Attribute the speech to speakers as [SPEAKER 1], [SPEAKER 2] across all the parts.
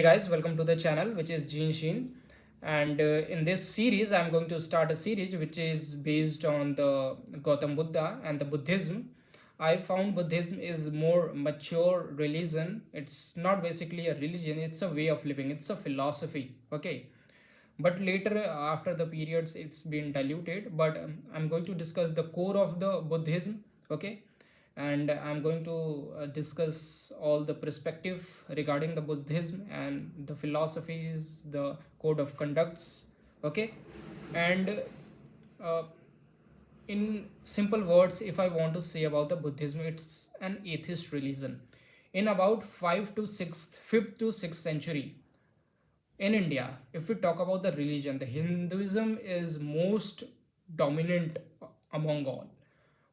[SPEAKER 1] Hey guys, welcome to the channel which is Gene Sheen, and in this series I'm going to start a series which is based on the Gautam Buddha and the Buddhism. I found Buddhism is more mature religion. It's not basically a religion, it's a way of living, it's a philosophy. Okay, but later after the periods it's been diluted, but I'm going to discuss the core of the Buddhism. Okay, and I'm going to discuss all the perspective regarding the Buddhism and the philosophies, the code of conducts. Okay, and uh, in simple words, if I want to say about the Buddhism, it's an atheist religion. In about 5th to 6th century, in India, if we talk about the religion, the Hinduism is most dominant among all.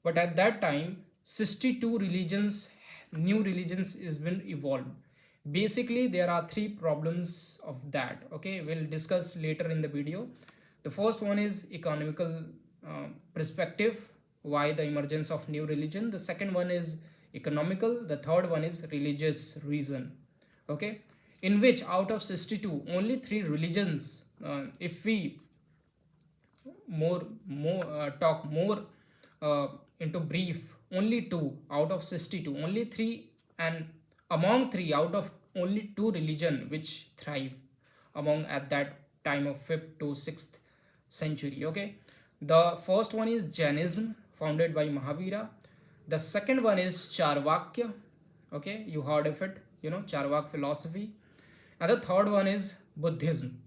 [SPEAKER 1] But at that time, 62 religions, new religions is been evolved. Basically, there are three problems of that. Okay, we'll discuss later in the video. The first one is economical perspective, why the emergence of new religion. The second one is economical. The third one is religious reason. Okay, in which out of 62 only three religions, if we more talk more uh, into brief, only two out of 62, only three, and among three out of only two religion which thrive among at that time of 5th to 6th century. Okay, the first one is Jainism, founded by Mahavira. The second one is Charvakya. Okay, you heard of it, Charvak philosophy. And the third one is Buddhism.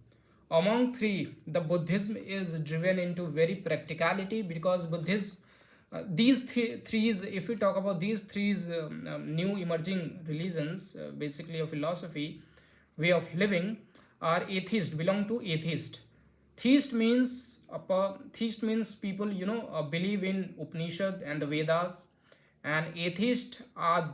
[SPEAKER 1] Among three, the Buddhism is driven into very practicality, because Buddhism, threes, if we talk about these three new emerging religions, basically a philosophy, way of living, are atheist, belong to atheist. Theist means people believe in Upanishad and the Vedas, and atheists are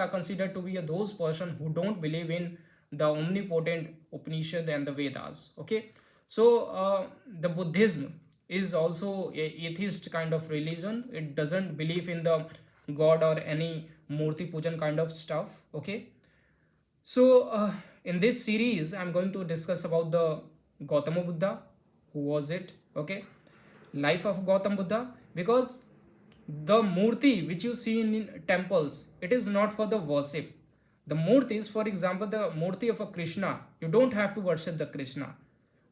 [SPEAKER 1] considered to be those person who don't believe in the omnipotent Upanishad and the Vedas. Okay, so the Buddhism is also a atheist kind of religion. It doesn't believe in the god or any murti pujan kind of stuff. Okay, so in this series I'm going to discuss about the Gautama Buddha. Who was it? Okay, life of Gautam Buddha, because the murti which you see in temples, it is not for the worship. The murtis, for example, the murti of a Krishna, you don't have to worship the Krishna.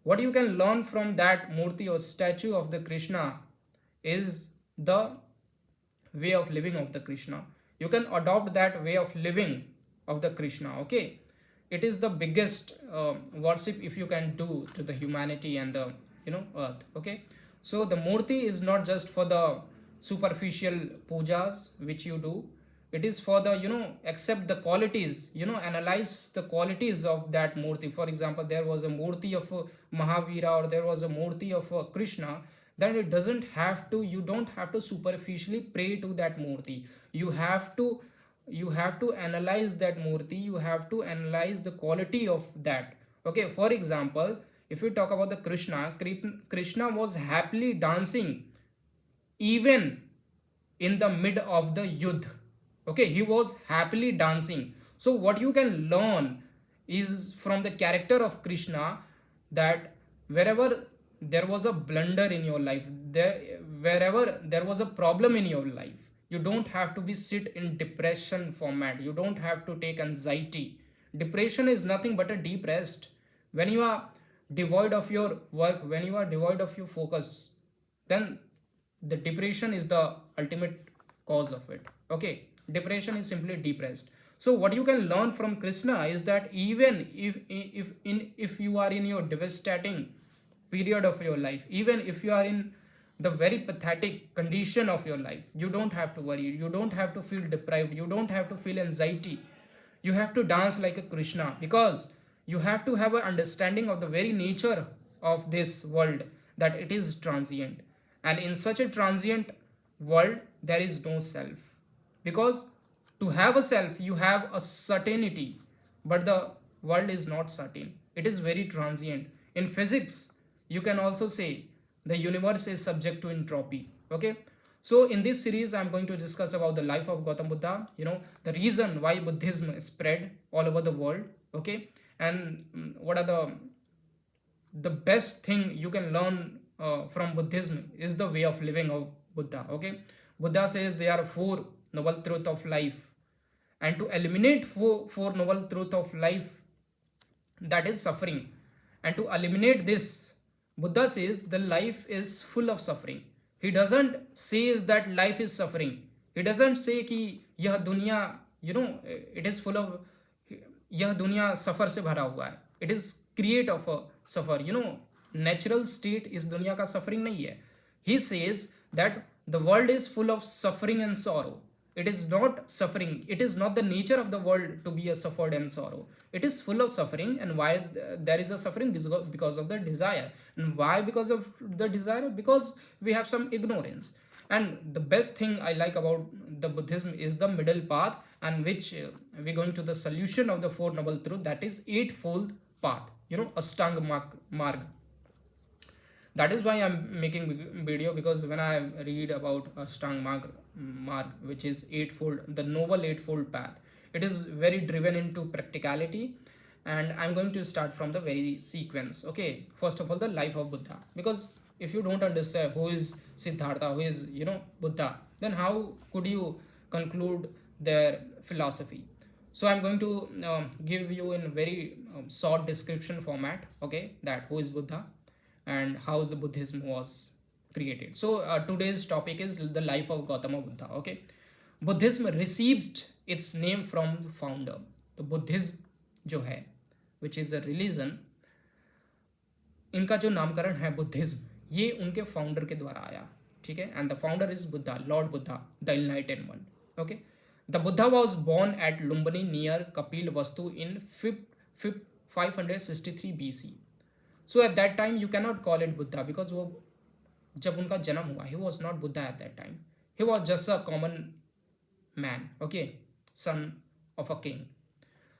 [SPEAKER 1] What you can learn from that murti or statue of the Krishna is the way of living of the Krishna. You can adopt that way of living of the Krishna. Okay, it is the biggest worship if you can do to the humanity and the earth. Okay, so the murti is not just for the superficial pujas which you do. It is for the accept the qualities, analyze the qualities of that murti. For example, there was a murti of Mahavira, or there was a murti of Krishna. Then it doesn't have to, you don't have to superficially pray to that murti. You have to analyze that murti. You have to analyze the quality of that. Okay, for example, if we talk about the Krishna was happily dancing even in the mid of the yudh. Okay, he was happily dancing. So what you can learn is from the character of Krishna, that wherever there was a blunder in your life, wherever there was a problem in your life, you don't have to be sit in depression format. You don't have to take anxiety. Depression is nothing but a deep rest. When you are devoid of your work, when you are devoid of your focus, then the depression is the ultimate cause of it. Okay, depression is simply depressed. So what you can learn from Krishna is that even if you are in your devastating period of your life, even if you are in the very pathetic condition of your life, you don't have to worry, you don't have to feel deprived, you don't have to feel anxiety. You have to dance like a Krishna, because you have to have an understanding of the very nature of this world, that it is transient. And in such a transient world, there is no self, because to have a self you have a certainty, but the world is not certain, it is very transient. In physics, you can also say the universe is subject to entropy. Okay, So in this series, I'm going to discuss about the life of Gautam Buddha, the reason why Buddhism spread all over the world, okay, and what are the best thing you can learn from Buddhism is the way of living of Buddha, okay. Buddha says there are four noble truths of life, and to eliminate four noble truths of life, that is suffering, and to eliminate this, Buddha says the life is full of suffering. He doesn't says that life is suffering. He doesn't say कि यह दुनिया it is full of, यह दुनिया सफर से भरा हुआ है. It is create of a suffer. Natural state इस दुनिया का suffering नहीं है. He says that the world is full of suffering and sorrow. It is not suffering. It is not the nature of the world to be a suffered and sorrow. It is full of suffering, and why there is a suffering? Because of the desire. And why because of the desire? Because we have some ignorance. And the best thing I like about the Buddhism is the middle path, and which we're going to the solution of the four noble truth, that is eightfold path. Ashtanga marg. That is why I'm making video, because when I read about Ashtanga marg, which is eightfold, the noble eightfold path, it is very driven into practicality. And I'm going to start from the very sequence. Okay, first of all, the life of Buddha, because if you don't understand who is Siddhartha, who is Buddha, then how could you conclude their philosophy? So I'm going to give you in very short description format, okay, that who is Buddha and how the Buddhism was created. So today's topic is the life of Gautama Buddha. Okay, Buddhism receives its name from the founder. तो Buddhism जो है, which is a religion, इनका जो नामकरण है Buddhism, ये उनके founder के द्वारा आया. ठीक है, and the founder is Buddha, Lord Buddha, the enlightened one. Okay, the Buddha was born at Lumbini near Kapil Vastu in 563 BC. So at that time you cannot call it Buddha, because वो जब उनका जन्म हुआ, he was not Buddha at that time. He was just a common man, okay, son of a king.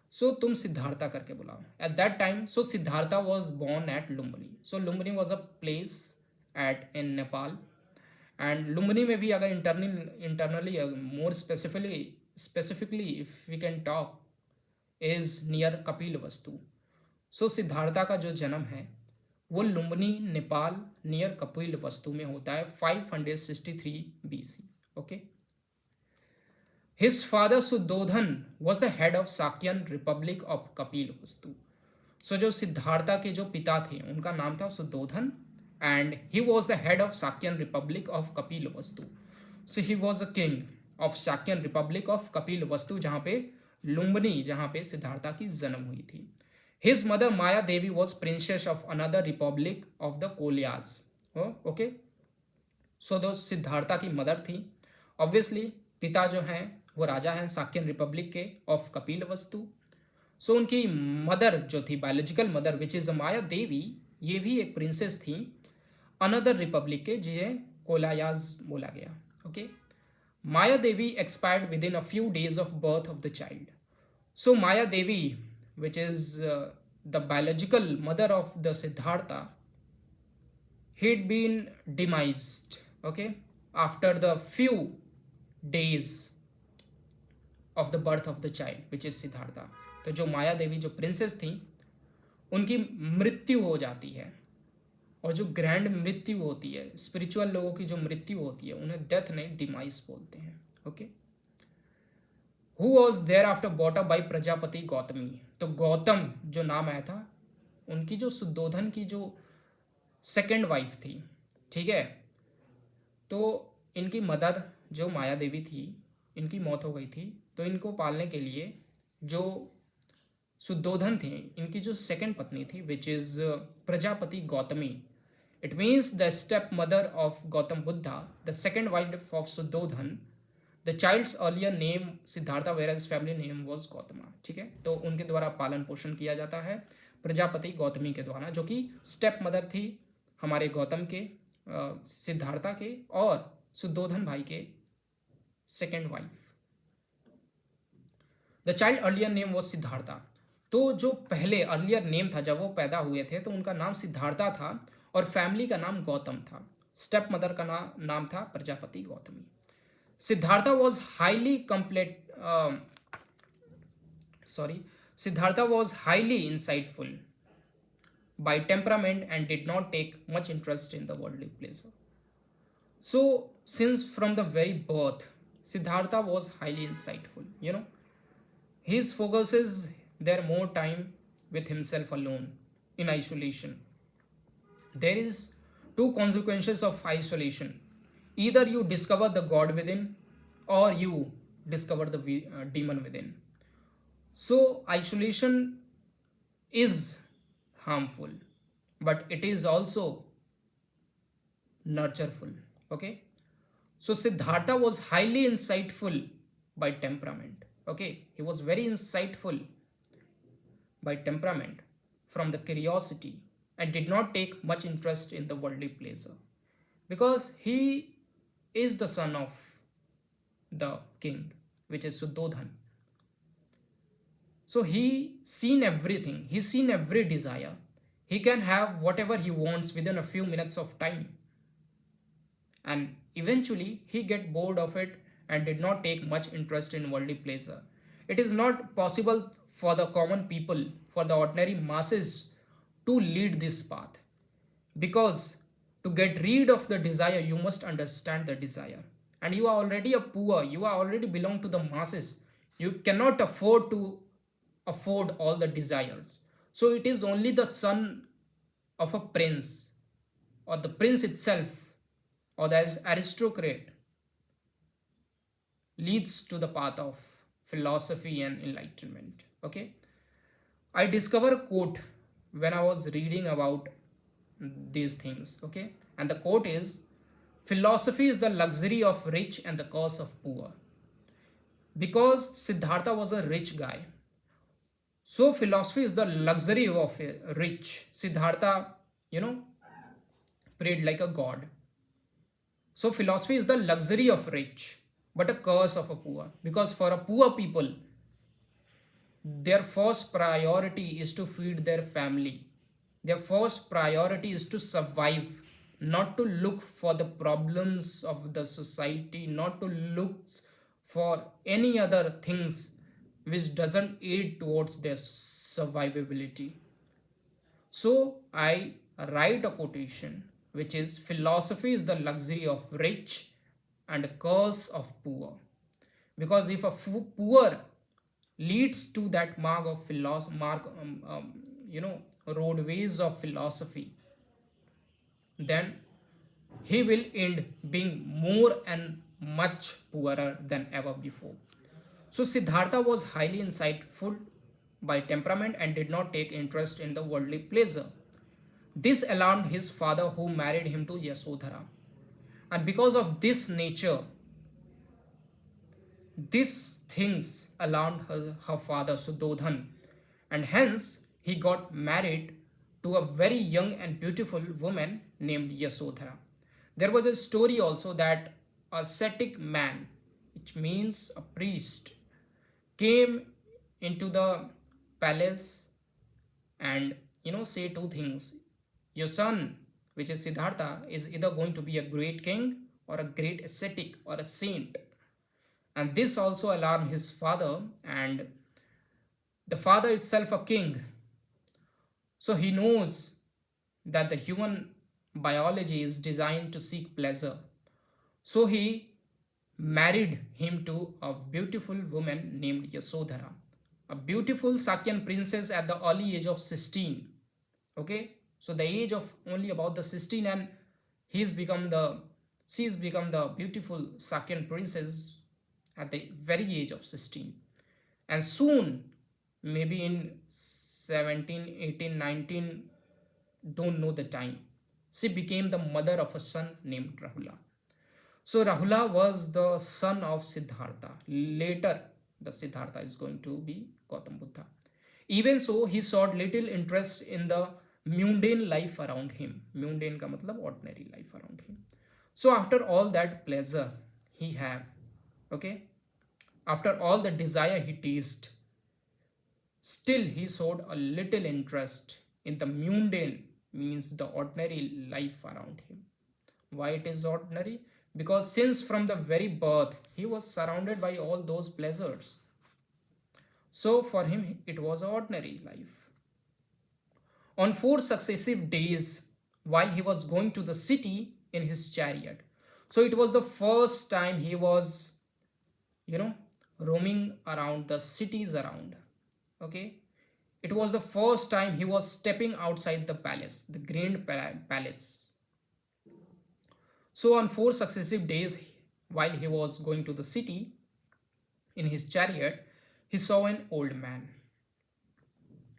[SPEAKER 1] So तुम सिद्धार्था करके बुलाओ. At that time, so Siddhartha was born at Lumbini. So Lumbini was a place in Nepal. And Lumbini में भी अगर internally more specifically if we can talk, is near Kapil Vastu. So Siddhartha का जो जन्म है वो लुम्बिनी नेपाल नियर कपिल वस्तु में होता है 563 BC. Okay. His father Suddhodhan was the head of Sakyan Republic of Kapil Vastu. So जो सिद्धार्था के जो पिता थे उनका नाम था Shuddhodana, and he was the head of Sakyan Republic of Kapil Vastu. So he was a king of Sakyan Republic of Kapil Vastu, जहाँ पे लुम्बिनी, जहाँ पे सिद्धार्था की जन्म हुई थी. His mother Maya Devi was princess of another republic of the Kolyas. Oh, okay. So those Siddhartha की mother थी. Obviously पिता जो हैं वो राजा हैं साक्यन रिपब्लिक के ऑफ कपिल वस्तु. सो उनकी मदर जो थी, बायोलॉजिकल मदर, विच इज माया देवी, ये भी एक प्रिंसेस थी अनदर रिपब्लिक के, जिन्हें कोलायाज बोला गया. Okay, Maya Devi expired with in a few days of birth of the child. So Maya Devi, which is the biological mother of the Siddhartha, he'd been demised, okay, after the few days of the birth of the child, which is Siddhartha. तो जो माया देवी जो princess थी उनकी मृत्यु हो जाती है, और जो ग्रैंड मृत्यु होती है, स्पिरिचुअल लोगों की जो मृत्यु होती है, उन्हें डेथ नहीं डिमाइस बोलते हैं. Okay, Who was thereafter brought up by Prajapati Gautami. तो गौतम जो नाम आया था, उनकी जो सुद्धोधन की जो सेकेंड वाइफ थी, ठीक है, तो इनकी मदर जो माया देवी थी, इनकी मौत हो गई थी. तो इनको पालने के लिए जो सुद्धोधन थे, इनकी जो सेकेंड पत्नी थी, which is Prajapati Gautami, it means the step mother of Gautam Buddha, the second wife of Suddhodana. The child's earlier name Siddhartha, where family name was Gautama. ठीक है, तो उनके द्वारा पालन पोषण किया जाता है प्रजापति गौतमी के द्वारा, जो कि स्टेप मदर थी हमारे गौतम के, सिद्धार्था के और सुद्धोधन भाई के second wife. The child earlier name was Siddhartha. तो जो पहले अर्लियर नेम था, जब वो पैदा हुए थे तो उनका नाम सिद्धार्था था और फैमिली का नाम गौतम था. स्टेप मदर का नाम था Prajapati Gautami. Siddhartha was highly complete sorry Siddhartha was highly insightful by temperament and did not take much interest in the worldly pleasure. So, since from the very birth, Siddhartha was highly insightful. His focuses there more time with himself alone in isolation. There is two consequences of isolation. Either you discover the God within, or you discover the demon within. So, isolation is harmful, but it is also nurtureful. Okay, so Siddhartha was highly insightful by temperament. Okay, he was very insightful by temperament from the curiosity and did not take much interest in the worldly pleasure because he is the son of the king, which is Suddhodhan. So he seen everything, he seen every desire. He can have whatever he wants within a few minutes of time. And eventually he get bored of it and did not take much interest in worldly pleasure. It is not possible for the common people, for the ordinary masses to lead this path. Because to get rid of the desire, you must understand the desire. And you are already a poor, you are already belong to the masses. You cannot afford to afford all the desires. So it is only the son of a prince or the prince itself or the aristocrat leads to the path of philosophy and enlightenment. Okay, I discovered a quote when I was reading about these things. Okay, and the quote is, philosophy is the luxury of rich and the curse of poor. Because Siddhartha was a rich guy, so philosophy is the luxury of a rich. Siddhartha, prayed like a god. So philosophy is the luxury of rich, but a curse of a poor. Because for a poor people, their first priority is to feed their family. Their first priority is to survive, not to look for the problems of the society, not to look for any other things which doesn't aid towards their survivability. So I write a quotation which is, philosophy is the luxury of rich and a curse of poor. Because if a poor leads to that mark of roadways of philosophy, then he will end being more and much poorer than ever before. So Siddhartha was highly insightful by temperament and did not take interest in the worldly pleasure. This alarmed his father, who married him to Yasodhara. And because of this nature, these things alarmed her father Suddhodhan, and hence he got married to a very young and beautiful woman named Yasodhara. There was a story also that a ascetic man, which means a priest, came into the palace and say two things. Your son, which is Siddhartha, is either going to be a great king or a great ascetic or a saint. And this also alarmed his father, and the father itself a king. So he knows that the human biology is designed to seek pleasure. So he married him to a beautiful woman named Yasodhara, a beautiful Sakyan princess at the early age of 16. Okay, so the age of only about the 16, and she's become the beautiful Sakyan princess at the very age of 16. And soon, maybe in 17, 18, 19, don't know the time, she became the mother of a son named Rahula. So Rahula was the son of Siddhartha. Later, the Siddhartha is going to be Gautam Buddha. Even so, he showed little interest in the mundane life around him. Mundane ka matlab ordinary life around him. So after all that pleasure he have, okay, after all the desire he tasted, still he showed a little interest in the mundane, means the ordinary life around him. Why it is ordinary? Because since from the very birth he was surrounded by all those pleasures. So for him it was an ordinary life. On 4 successive days, while he was going to the city in his chariot. So it was the first time he was, you know, roaming around the cities around. Okay. It was the first time he was stepping outside the palace, the grand palace. So on 4 successive days, while he was going to the city in his chariot, he saw an old man.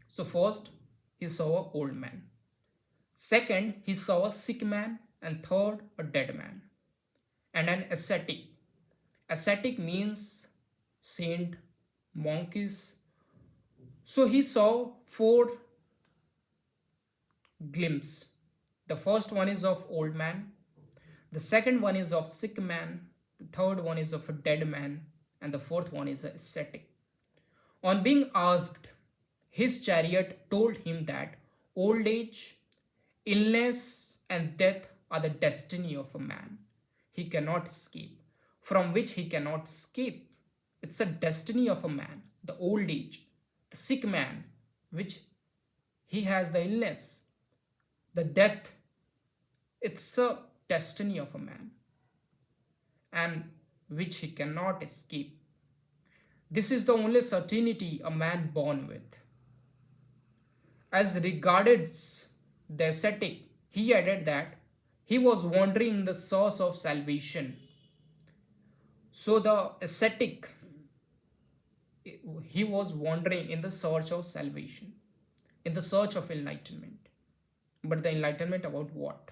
[SPEAKER 1] So first, he saw an old man. Second, he saw a sick man. And third, a dead man. And an ascetic. Ascetic means saint, monkeys. So he saw four glimpses. The first one is of old man. The second one is of sick man. The third one is of a dead man. And the fourth one is ascetic. On being asked, his chariot told him that old age, illness, and death are the destiny of a man. He cannot escape, from which he cannot escape. It's a destiny of a man, the old age, the sick man, which he has the illness, the death. It's a destiny of a man, and which he cannot escape. This is the only certainty a man born with. As regards the ascetic, he added that he was wandering the source of salvation. So the ascetic, he was wandering in the search of salvation, in the search of enlightenment. But the enlightenment about what?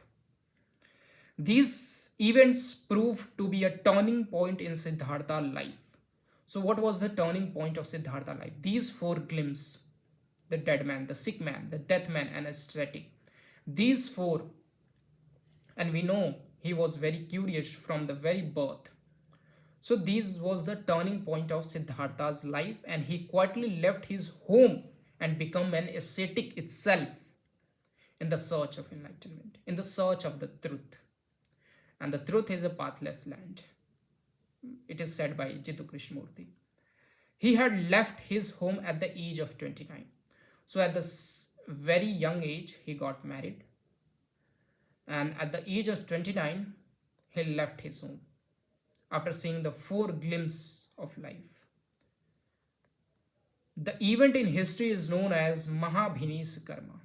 [SPEAKER 1] These events proved to be a turning point in Siddhartha's life. So what was the turning point of Siddhartha's life? These four glimpses, the dead man, the sick man, the death man, and ascetic. These four, and we know he was very curious from the very birth. So this was the turning point of Siddhartha's life, and he quietly left his home and became an ascetic itself in the search of enlightenment, in the search of the truth. And the truth is a pathless land. It is said by Jiddu Krishnamurti. He had left his home at the age of 29. So at the very young age, he got married. And at the age of 29, he left his home after seeing the four glimpses of life. The event in history is known as Mahabhinis Karma.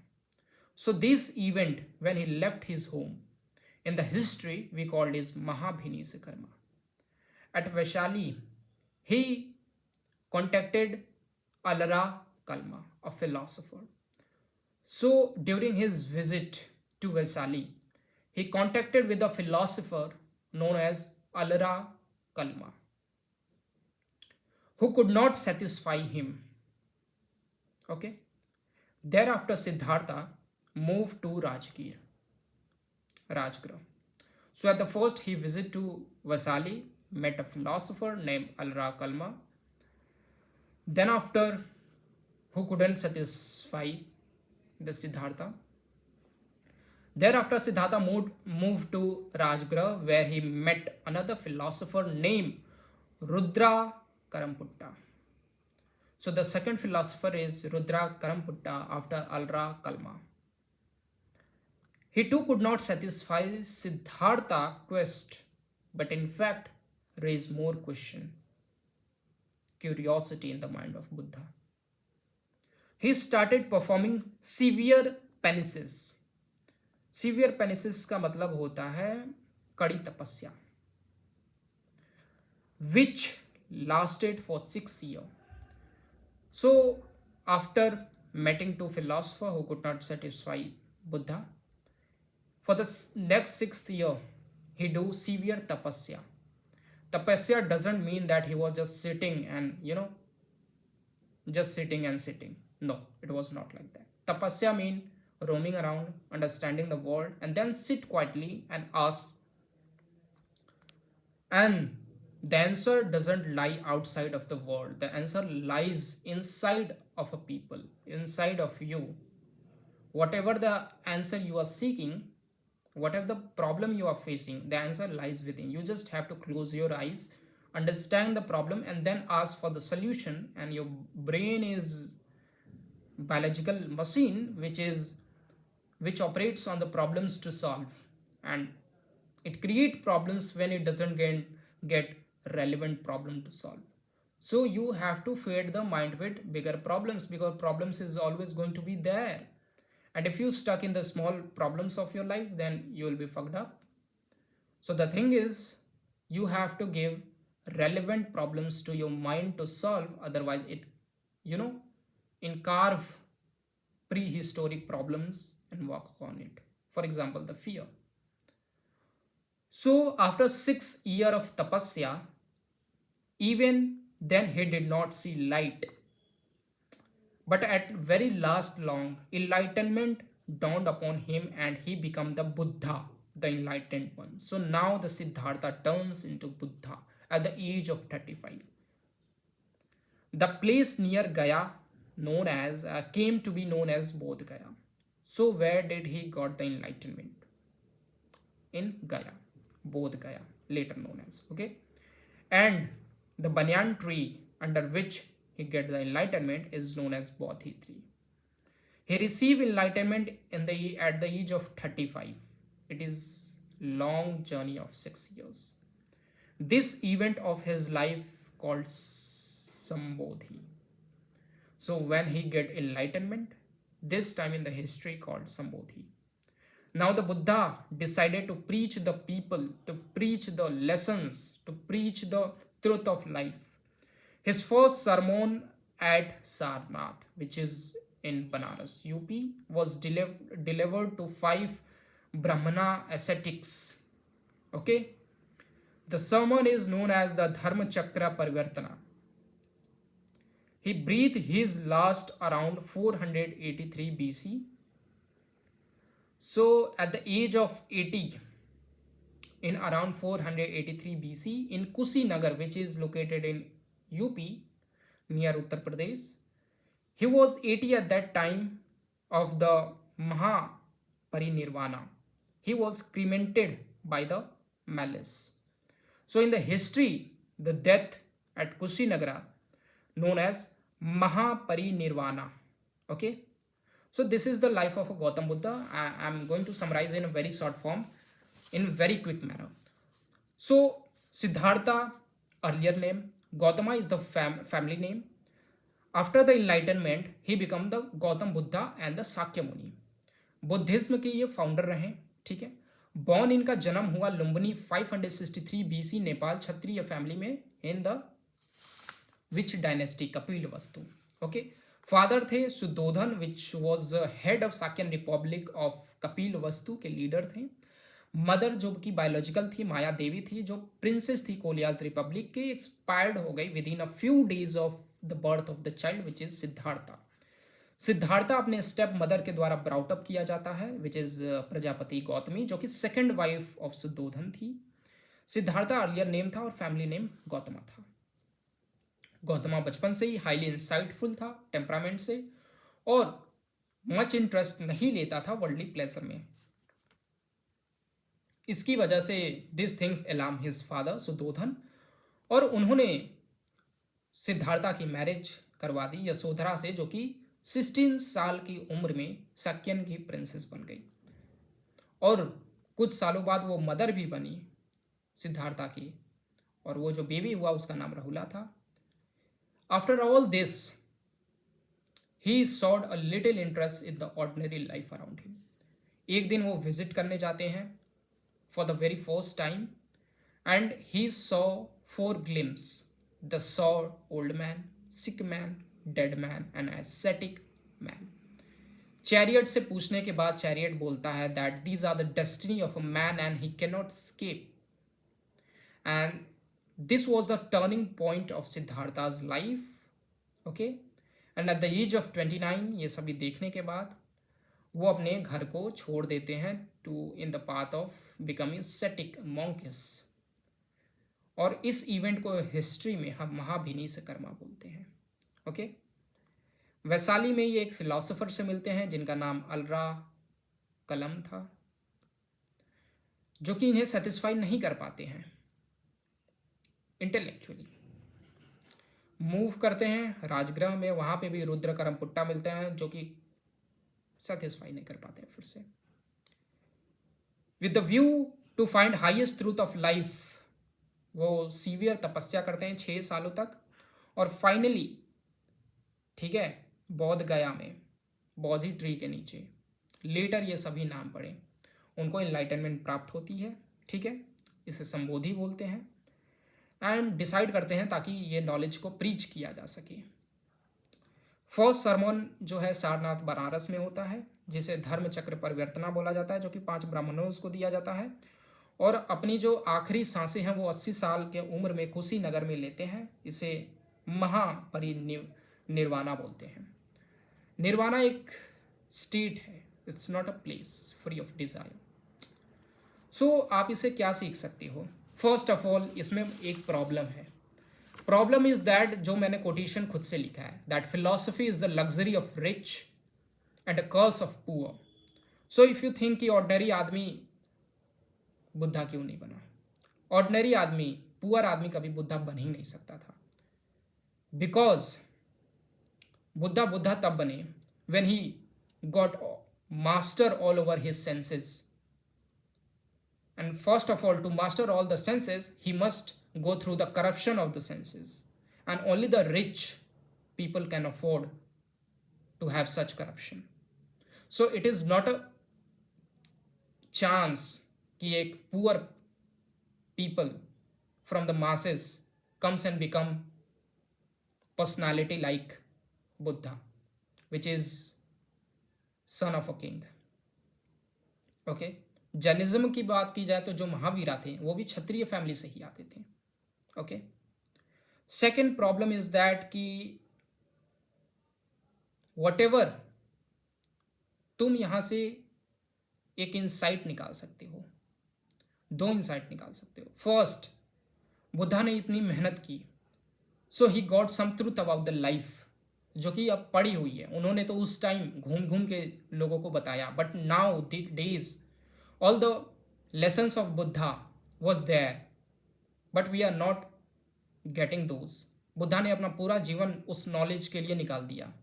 [SPEAKER 1] So this event, when he left his home, in the history we called is Mahabhinis Karma. At Vaishali, he contacted Alara Kalma, a philosopher. So during his visit to Vaishali, he contacted with a philosopher known as Alara Kalma, who could not satisfy him. Okay. Thereafter, Siddhartha moved to Rajgir, Rajgriha. So at the first, he visited to Vaishali, met a philosopher named Alara Kalma. Then after, who couldn't satisfy the Siddhartha. Thereafter, Siddhartha moved to Rajgriha, where he met another philosopher named Rudra Karamputta. So the second philosopher is Rudra Karamputta after Alara Kalma. He too could not satisfy Siddhartha's quest, but in fact raised more question, curiosity in the mind of Buddha. He started performing severe penances. Severe penances का मतलब होता है कड़ी तपस्या, which lasted for 6 years. So after meeting two philosophers who could not satisfy Buddha, for the next 6th year, he do severe tapasya. Tapasya doesn't mean that he was just sitting and, just sitting and sitting. No, it was not like that. Tapasya means roaming around, understanding the world, and then sit quietly and ask. And the answer doesn't lie outside of the world. The answer lies inside of a people, inside of you. Whatever the answer you are seeking, whatever the problem you are facing, the answer lies within. You just have to close your eyes, understand the problem, and then ask for the solution. And your brain is biological machine which operates on the problems to solve, and it create problems when it doesn't get relevant problem to solve. So you have to feed the mind with bigger problems, because problems is always going to be there. And if you stuck in the small problems of your life, then you will be fucked up. So the thing is, you have to give relevant problems to your mind to solve. Otherwise it, you know, incarve prehistoric problems and work on it. For example, the fear. So after 6 years of tapasya, even then he did not see light. But at very last long, enlightenment dawned upon him and he became the Buddha, the enlightened one. So now the Siddhartha turns into Buddha at the age of 35. The place near Gaya known as came to be known as Bodh Gaya. So where did he got the enlightenment? In Gaya, Bodh Gaya, later known as, okay. And the banyan tree under which he get the enlightenment is known as Bodhi tree. He received enlightenment at the age of 35. It is long journey of 6 years. This event of his life called Sambodhi. So when he get enlightenment, this time in the history called Sambodhi. Now the Buddha decided to preach the people, to preach the lessons, to preach the truth of life. His first sermon at Sarnath, which is in Banaras, UP, was delivered to 5 Brahmana ascetics. Okay? The sermon is known as the Dharma Chakra Parivartana. He breathed his last around 483 BC. So at the age of 80, in around 483 BC, in Kusinagar, which is located in UP near Uttar Pradesh, he was 80 at that time of the Mahaparinirvana. He was cremated by the malice. So in the history, the death at Kusinagar known as Mahaparinirvana. Okay. So this is the life of a Gautam Buddha. I am going to summarize in a very short form, in very quick manner. So Siddhartha, earlier name, Gautama is the family name. After the enlightenment, he became the Gautam Buddha and the Sakya Muni. Buddhism के ये founder रहे, ठीक है. Born इनका जन्म हुआ Lumbini 563 BC Nepal Kshatriya family में in the which dynasty Kapilvastu. Okay. Father थे Suddhodana which was head of Sakyan republic of Kapilvastu के लीडर थे. मदर जो कि बायोलॉजिकल थी माया देवी थी, जो प्रिंसेस थी कोलियाज रिपब्लिक के, एक्सपायर्ड हो गई with in a few days of the birth of the child which is Siddhartha. Siddhartha अपने स्टेप मदर के द्वारा ब्राउट अप किया जाता है विच इज प्रजापति गौतमी, जो कि सेकंड वाइफ ऑफ सुदोधन थी. सिद्धार्था अर्लियर नेम था और फैमिली नेम गौतमा था. गौतमा बचपन से ही हाईली इंसाइटफुल था टेम्परामेंट से और मच इंटरेस्ट नहीं लेता था वर्ल्डली प्लेजर में. इसकी वजह से this things alarm his father Suddhodana, और उन्होंने सिद्धार्था की मैरिज करवा दी यशोधरा से, जो कि 16 साल की उम्र में साक्यन की प्रिंसेस बन गई. और कुछ सालों बाद वो मदर भी बनी सिद्धार्था की, और वो जो बेबी हुआ उसका नाम राहुला था. After all this he sawed a little interest in the ordinary life around him. एक दिन वो विजिट करने जाते हैं for the very first time and he saw 4 glimpses: the sour old man, sick man, dead man and ascetic man. Chariot से पूछने के बाद चैरियट बोलता है that these are the destiny of a man and he cannot escape. And this was the turning point of Siddhartha's life. Okay. And at the age of 29 ये सभी देखने के बाद वो अपने घर को छोड़ देते हैं to in the path of becoming ascetic monkish. और इस इवेंट को हिस्ट्री में हम महाभिनी से कर्मा बोलते हैं. ओके. वैशाली में ये एक फिलोसोफर से मिलते हैं जिनका नाम अलरा कलम था. जो कि इन्हें सेटिस्फाई नहीं कर पाते हैं इंटेलेक्चुअली। मूव करते हैं राजगृह में, वहां पे भी रुद्र करमपुट्टा मिलते हैं जो कि सेटिस्फाई नहीं कर पाते हैं फिर से। With the view to find highest truth of life, वो सीवियर तपस्या करते हैं 6 सालों तक, और फाइनली, ठीक है, बौद्ध गया में बोधि ट्री के नीचे, लेटर ये सभी नाम पढ़े, उनको इनलाइटनमेंट प्राप्त होती है, ठीक है, इसे संबोधि बोलते हैं, एंड डिसाइड करते हैं ताकि ये नॉलेज को प्रीच किया जा सके। फर्स्ट सरमन जो है सारनाथ बनारस में होता है, जिसे धर्म चक्र परिवर्तना बोला जाता है, जो कि 5 ब्राह्मणों को दिया जाता है, और अपनी जो आखिरी सांसें हैं वो 80 साल के उम्र में कुशीनगर में लेते हैं। इसे महापरिनिर्वाणा बोलते हैं। निर्वाणा एक स्टेट है, it's not a place free of desire. So आप इसे क्या सीख सकते हो? फर्स्ट ऑफ ऑल, इसमें एक प्रॉब्लम है। प्रॉब्लम इज दैट, जो मैंने कोटेशन खुद से लिखा है, that philosophy is the luxury of rich and a curse of poor. So if you think कि ऑर्डिनरी आदमी बुद्धा क्यों नहीं बना, ऑर्डिनरी आदमी, पुअर आदमी कभी बुद्धा बन ही नहीं सकता था, बिकॉज बुद्धा तब बने when he got master all over his senses. And first of all, to master all the senses, he must go through the corruption of the senses. And only the rich people can afford to have such corruption. So it is not a chance कि एक poor people from the masses comes and become personality like Buddha, which is son of a king. Okay, Jainism की बात की जाए तो जो महावीरा थे वो भी क्षत्रिय फैमिली से ही आते थे। Okay, second problem is that कि वॉटेवर तुम यहां से एक इंसाइट निकाल सकते हो, 2 इंसाइट निकाल सकते हो। फर्स्ट, बुद्धा ने इतनी मेहनत की, so he got some truth about the life, जो कि अब पड़ी हुई है। उन्होंने तो उस टाइम घूम घूम के लोगों को बताया, but now the days all the lessons of Buddha was there, but we are not getting those. Buddha ने अपना पूरा जीवन उस नॉलेज के लिए निकाल दिया,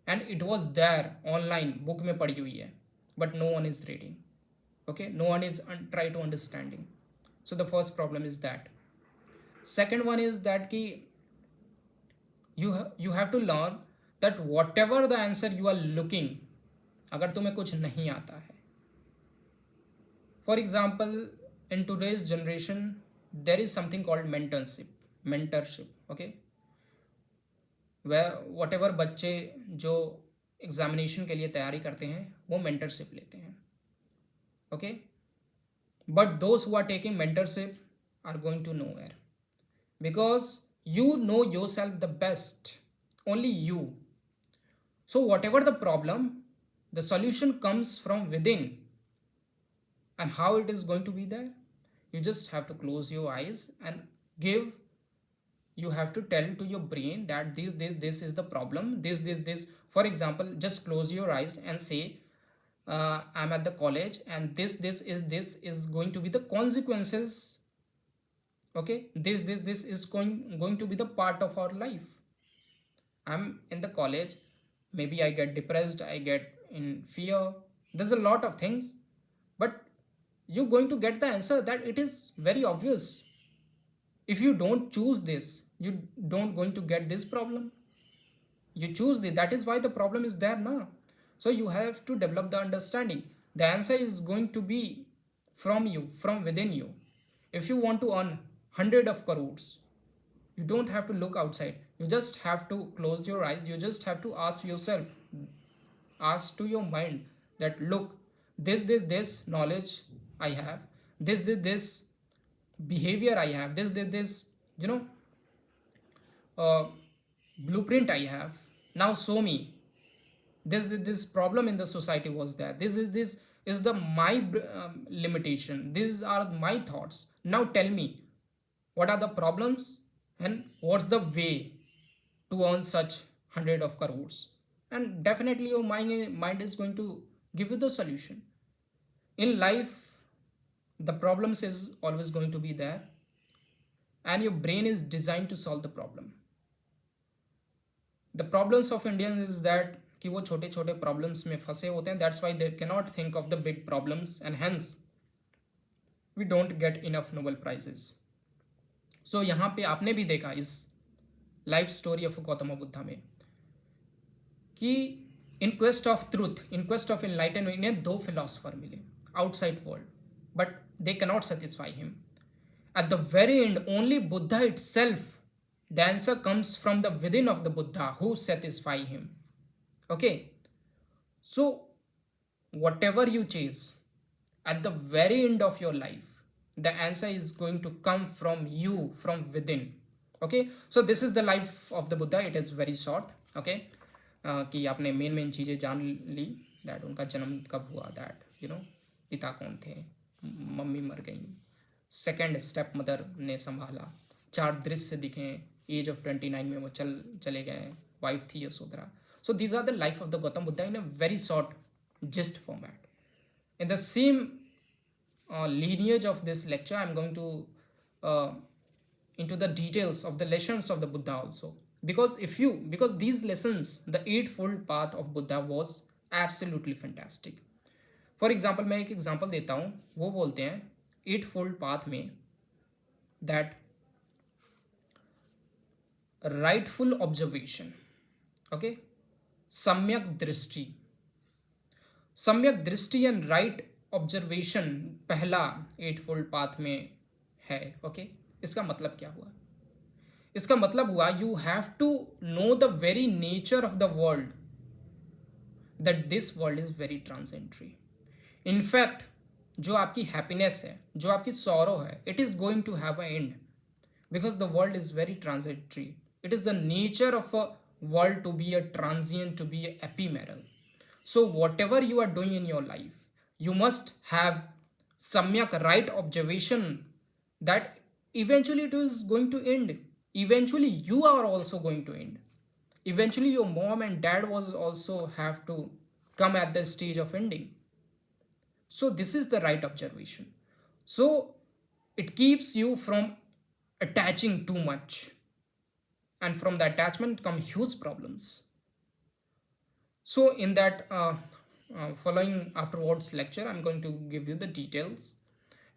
[SPEAKER 1] and it was there online, book में पड़ी हुई है, but no one is reading. Okay, no one is try to understanding. So the first problem is that. Second one is that कि you have to learn that whatever the answer you are looking, अगर तुम्हें कुछ नहीं आता है, for example in today's generation there is something called mentorship, okay, where whatever बच्चे जो examination के लिए तैयारी करते हैं वो मेंटरशिप लेते हैं, okay, but those who are taking mentorship are going to nowhere, because you know yourself the best, only you. So whatever the problem, the solution comes from within. And how it is going to be there? You just have to close your eyes and you have to tell to your brain that this is the problem, this. For example, just close your eyes and say, I'm at the college and this is going to be the consequences. Okay, this is going to be the part of our life. I'm in the college, maybe I get depressed, I get in fear, there's a lot of things, but you're going to get the answer that it is very obvious. If you don't choose this, you don't going to get this problem. You choose this, that is why the problem is there now. So you have to develop the understanding. The answer is going to be from you, from within you. If you want to earn 100 of crores, you don't have to look outside, you just have to close your eyes, you just have to ask yourself, ask to your mind that look, this knowledge I have, this behavior I have, this blueprint I have, now show me this problem in the society was there, this is the my limitation, these are my thoughts, now tell me what are the problems and what's the way to earn such 100 of crores, and definitely your mind is going to give you the solution. In life, the problems is always going to be there, and your brain is designed to solve the problem. The problems of Indians is that कि वो छोटे छोटे problems में फंसे होते हैं, that's why they cannot think of the big problems and hence we don't get enough Nobel prizes. So यहाँ पे आपने भी देखा इस life story of Gautam Buddha में कि in quest of truth, in quest of enlightenment, इन्हें दो फिलोसफर मिले outside world, but they cannot satisfy him. At the very end, only Buddha itself, the answer comes from the within of the Buddha who satisfy him. Okay, so whatever you chase, at the very end of your life, the answer is going to come from you, from within. Okay, so this is the life of the Buddha. It is very short. Okay, कि आपने main चीज़ें जान ली, that उनका जन्म कब हुआ, that पिता कौन थे, मम्मी मर गई, सेकेंड स्टेप मदर ने संभाला, 4 दृश्य दिखे, एज ऑफ 29 में वो चले गए, वाइफ थी Yashodhara. So these are the life of the Gautam Buddha in a very short gist format. In the same lineage of this lecture, I'm going to into the details of the lessons of the Buddha also, because these lessons, the eightfold path of Buddha was absolutely fantastic. For example मैं एक example देता हूँ. वो बोलते हैं eight fold path में that rightful observation, okay, सम्यक दृष्टि एंड राइट ऑब्जर्वेशन पहला एट फोल्ड पाथ में है. ओके, इसका मतलब क्या हुआ? इसका मतलब हुआ you have to know the very nature of the world, that this world is very transitory. In fact जो आपकी हैप्पीनेस है, जो आपकी सॉरो है, it is going to have a end, because the world is very transitory. It is the nature of a world to be a transient, to be a ephemeral. So whatever you are doing in your life, you must have samyak right observation that eventually it is going to end. Eventually you are also going to end. Eventually your mom and dad was also have to come at the stage of ending. So this is the right observation. So it keeps you from attaching too much, and from the attachment come huge problems. So in that following afterwards lecture, I'm going to give you the details,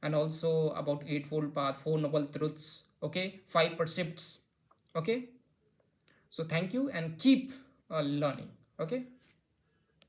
[SPEAKER 1] and also about eightfold path, 4 noble truths, okay, 5 precepts. Okay, so thank you and keep learning. Okay.